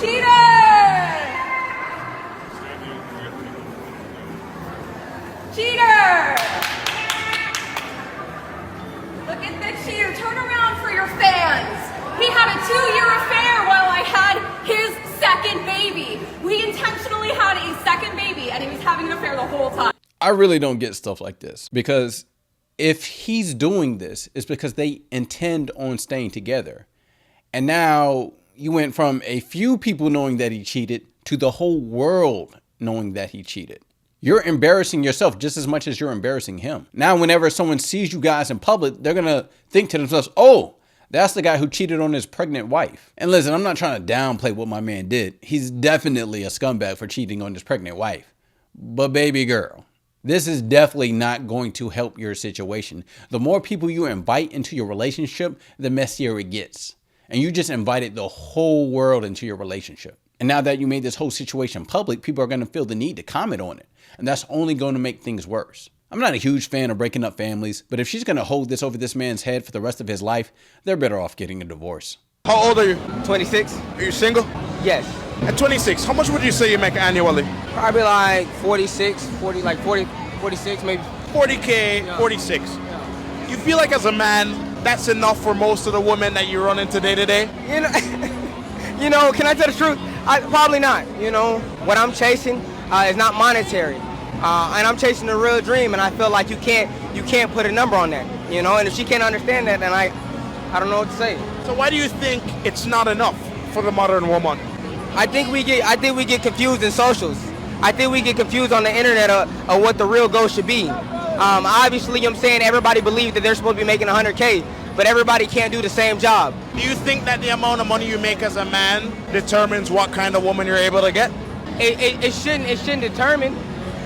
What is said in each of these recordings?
Cheater! Cheater! Look at the cheater. Turn around for your fans. He had a 2-year affair while I had his second baby. We intentionally had a second baby, and he was having an affair the whole time. I really don't get stuff like this, because if he's doing this, it's because they intend on staying together. And now you went from a few people knowing that he cheated to the whole world knowing that he cheated. You're embarrassing yourself just as much as you're embarrassing him. Now, whenever someone sees you guys in public, they're going to think to themselves, oh, that's the guy who cheated on his pregnant wife. And listen, I'm not trying to downplay what my man did. He's definitely a scumbag for cheating on his pregnant wife. But baby girl, this is definitely not going to help your situation. The more people you invite into your relationship, the messier it gets. And you just invited the whole world into your relationship. And now that you made this whole situation public, people are going to feel the need to comment on it. And that's only going to make things worse. I'm not a huge fan of breaking up families, but if she's going to hold this over this man's head for the rest of his life, they're better off getting a divorce. How old are you? 26. Are you single? Yes. At 26, how much would you say you make annually? Probably like 46, 40, like 40, 46 maybe. 40K, Yeah. 46. Yeah. You feel like as a man, that's enough for most of the women that you run into day to day? Can I tell the truth? Probably not. What I'm chasing is not monetary. And I'm chasing a real dream, and I feel like you can't put a number on that, and if she can't understand that, then I don't know what to say. So why do you think it's not enough for the modern woman? I think we get confused in socials. I think we get confused on the internet of what the real goal should be. Obviously, I'm saying everybody believes that they're supposed to be making 100K, but everybody can't do the same job. Do you think that the amount of money you make as a man determines what kind of woman you're able to get? It shouldn't determine,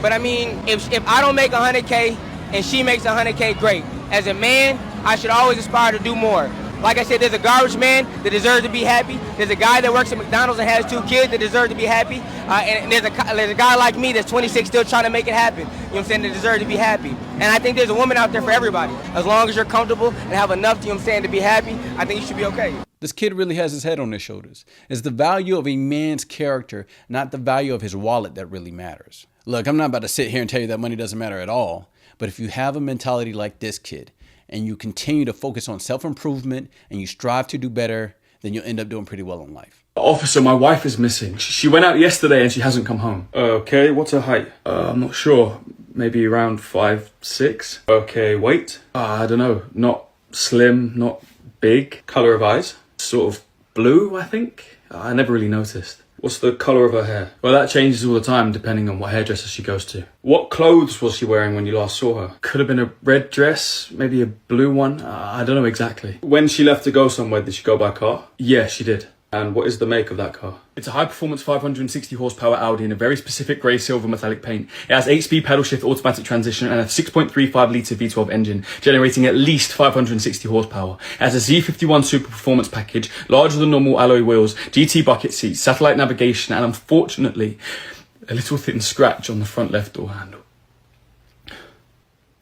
but I mean, if I don't make 100K and she makes 100K, great. As a man, I should always aspire to do more. Like I said, there's a garbage man that deserves to be happy. There's a guy that works at McDonald's and has 2 kids that deserve to be happy. And there's a guy like me that's 26 still trying to make it happen. You know what I'm saying? That deserve to be happy. And I think there's a woman out there for everybody. As long as you're comfortable and have enough, you know what I'm saying, to be happy, I think you should be okay. This kid really has his head on his shoulders. It's the value of a man's character, not the value of his wallet, that really matters. Look, I'm not about to sit here and tell you that money doesn't matter at all. But if you have a mentality like this kid, and you continue to focus on self-improvement and you strive to do better, then you'll end up doing pretty well in life. Officer, my wife is missing. She went out yesterday and she hasn't come home. Okay, what's her height? I'm not sure. Maybe around 5'6". Okay, weight? I don't know. Not slim, not big. Colour of eyes? Sort of blue, I think. I never really noticed. What's the colour of her hair? Well, that changes all the time depending on what hairdresser she goes to. What clothes was she wearing when you last saw her? Could have been a red dress, maybe a blue one. I don't know exactly. When she left to go somewhere, did she go by car? Yeah, she did. And what is the make of that car? It's a high-performance 560 horsepower Audi in a very specific grey silver metallic paint. It has 8-speed pedal shift automatic transmission and a 6.35 litre V12 engine, generating at least 560 horsepower. It has a Z51 super performance package, larger than normal alloy wheels, GT bucket seats, satellite navigation, and unfortunately, a little thin scratch on the front left door handle.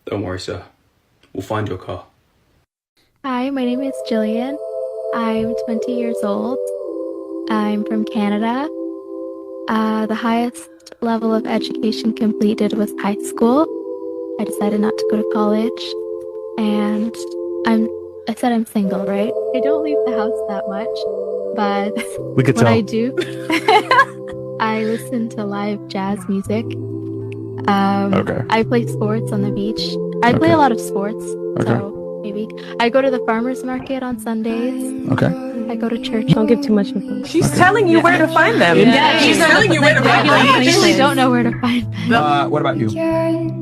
Don't worry, sir. We'll find your car. Hi, my name is Jillian. I'm 20 years old. I'm from Canada. The highest level of education completed was high school. I decided not to go to college. And I said I'm single, right? I don't leave the house that much, but We could when tell. I do, I listen to live jazz music. Okay. I play sports on the beach. I play a lot of sports, so maybe. I go to the farmer's market on Sundays. Okay. I go to church. Don't give too much info. She's telling you where to find them. Yeah, She's telling you where to find them. I really don't know where to find them. What about you?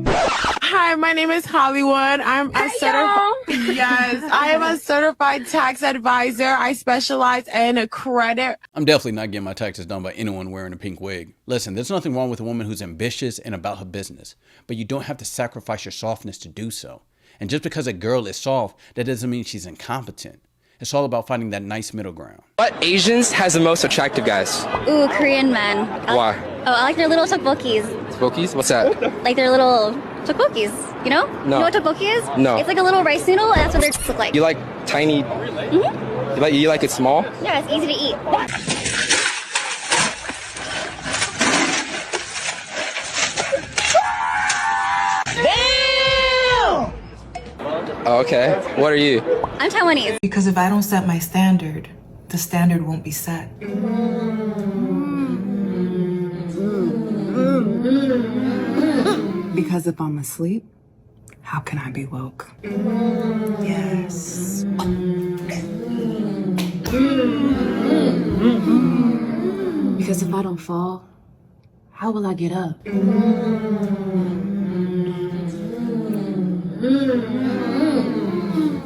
Hi, my name is Hollywood. I'm a I am a certified tax advisor. I specialize in credit. I'm definitely not getting my taxes done by anyone wearing a pink wig. Listen, there's nothing wrong with a woman who's ambitious and about her business, but you don't have to sacrifice your softness to do so. And just because a girl is soft, that doesn't mean she's incompetent. It's all about finding that nice middle ground. What Asians has the most attractive guys? Ooh, Korean men. Why? Oh, I like their little tteokbokkis. Tteokbokkis? What's that? Like their little tteokbokkis, you know? No. You know what tteokbokki is? No. It's like a little rice noodle, and that's what their tits look like. You like tiny? Mm-hmm. You like it small? Yeah, it's easy to eat. Oh, okay. What are you? I'm Taiwanese. Because if I don't set my standard, the standard won't be set. Because if I'm asleep, how can I be woke? Yes. Because if I don't fall, how will I get up?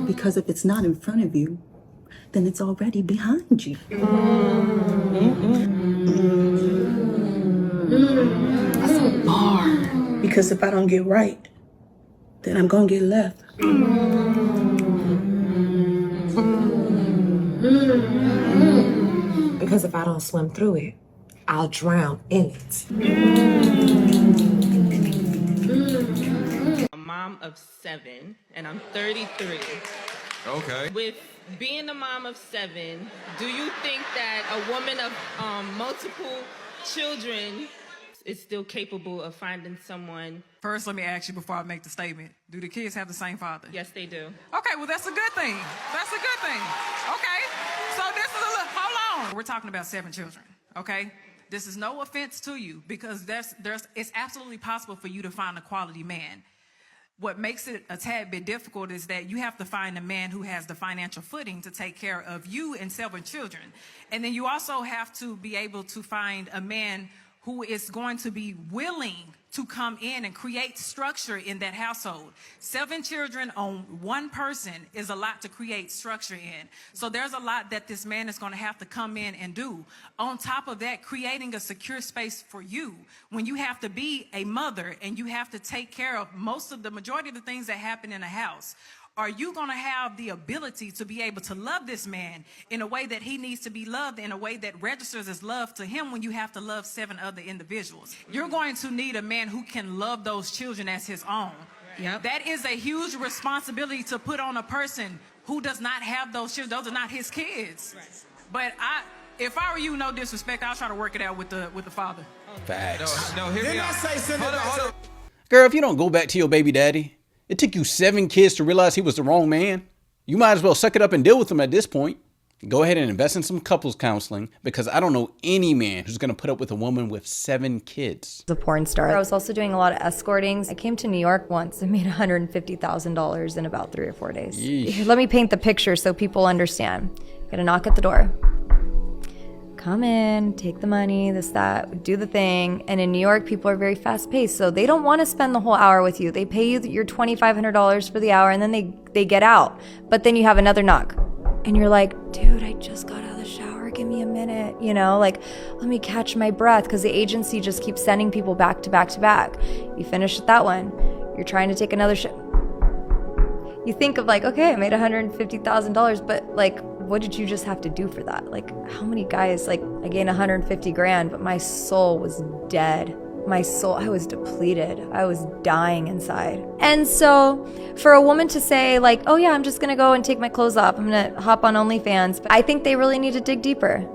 Because if it's not in front of you, then it's already behind you. That's a bar. Because if I don't get right, then I'm gonna get left. Because if I don't swim through it, I'll drown in it. A mom of 7, and I'm 33. Okay. With being a mom of 7, do you think that a woman of multiple children is still capable of finding someone? First, let me ask you before I make the statement. Do the kids have the same father? Yes, they do. Okay, well, that's a good thing. That's a good thing. Okay, so this is a little, hold on. We're talking about 7 children, okay? This is no offense to you because it's absolutely possible for you to find a quality man. What makes it a tad bit difficult is that you have to find a man who has the financial footing to take care of you and 7 children. And then you also have to be able to find a man who is going to be willing to come in and create structure in that household. 7 children on one person is a lot to create structure in. So there's a lot that this man is going to have to come in and do. On top of that, creating a secure space for you when you have to be a mother and you have to take care of the majority of the things that happen in a house. Are you going to have the ability to be able to love this man in a way that he needs to be loved, in a way that registers as love to him when you have to love 7 other individuals? You're going to need a man who can love those children as his own. Yep. That is a huge responsibility to put on a person who does not have those children. Those are not his kids. Right. But if I were you, no disrespect, I'll try to work it out with the father. Facts. No, hear me out. Hold on. Girl, if you don't go back to your baby daddy, it took you 7 kids to realize he was the wrong man. You might as well suck it up and deal with him at this point. Go ahead and invest in some couples counseling because I don't know any man who's going to put up with a woman with 7 kids. A porn star. I was also doing a lot of escorting. I came to New York once and made $150,000 in about 3 or 4 days. Yeesh. Let me paint the picture so people understand. Got to knock at the door. Come in, take the money, this, that, do the thing. And in New York, people are very fast paced. So they don't want to spend the whole hour with you. They pay you your $2,500 for the hour and then they get out. But then you have another knock. And you're like, dude, I just got out of the shower. Give me a minute. You know, like, let me catch my breath because the agency just keeps sending people back to back to back. You finish with that one. You're trying to take another You think of like, okay, I made $150,000, but like, what did you just have to do for that? Like, how many guys, like, I gained 150 grand, but my soul was dead. My soul, I was depleted. I was dying inside. And so for a woman to say like, oh yeah, I'm just gonna go and take my clothes off. I'm gonna hop on OnlyFans. But I think they really need to dig deeper.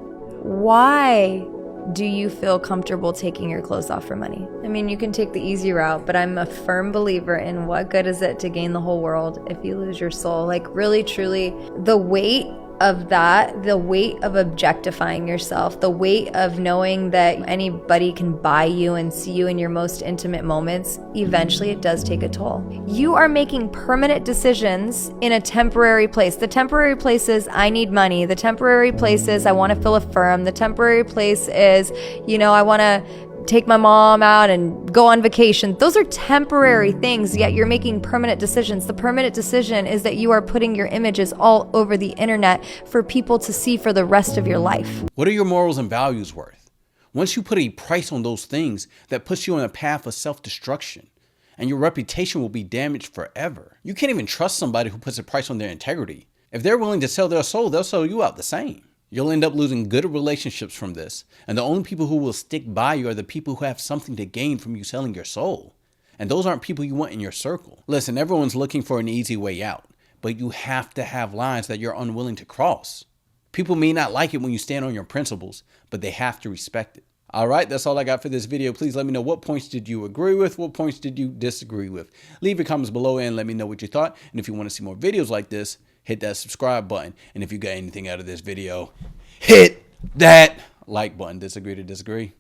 Why do you feel comfortable taking your clothes off for money? I mean, you can take the easy route, but I'm a firm believer in what good is it to gain the whole world if you lose your soul? Like really, truly, the weight of that, the weight of objectifying yourself, the weight of knowing that anybody can buy you and see you in your most intimate moments, eventually it does take a toll. You are making permanent decisions in a temporary place. The temporary place is I need money. The temporary place is I want to fill a firm. The temporary place is, you know, I want to take my mom out and go on vacation. Those are temporary things, yet you're making permanent decisions. The permanent decision is that you are putting your images all over the internet for people to see for the rest of your life. What are your morals and values worth? Once you put a price on those things, that puts you on a path of self-destruction, and your reputation will be damaged forever. You can't even trust somebody who puts a price on their integrity. If they're willing to sell their soul, they'll sell you out the same. You'll end up losing good relationships from this. And the only people who will stick by you are the people who have something to gain from you selling your soul. And those aren't people you want in your circle. Listen, everyone's looking for an easy way out, but you have to have lines that you're unwilling to cross. People may not like it when you stand on your principles, but they have to respect it. All right, that's all I got for this video. Please let me know what points did you agree with, what points did you disagree with. Leave your comments below and let me know what you thought. And if you want to see more videos like this, hit that subscribe button. And if you got anything out of this video, hit that like button. Disagree to disagree.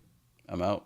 I'm out.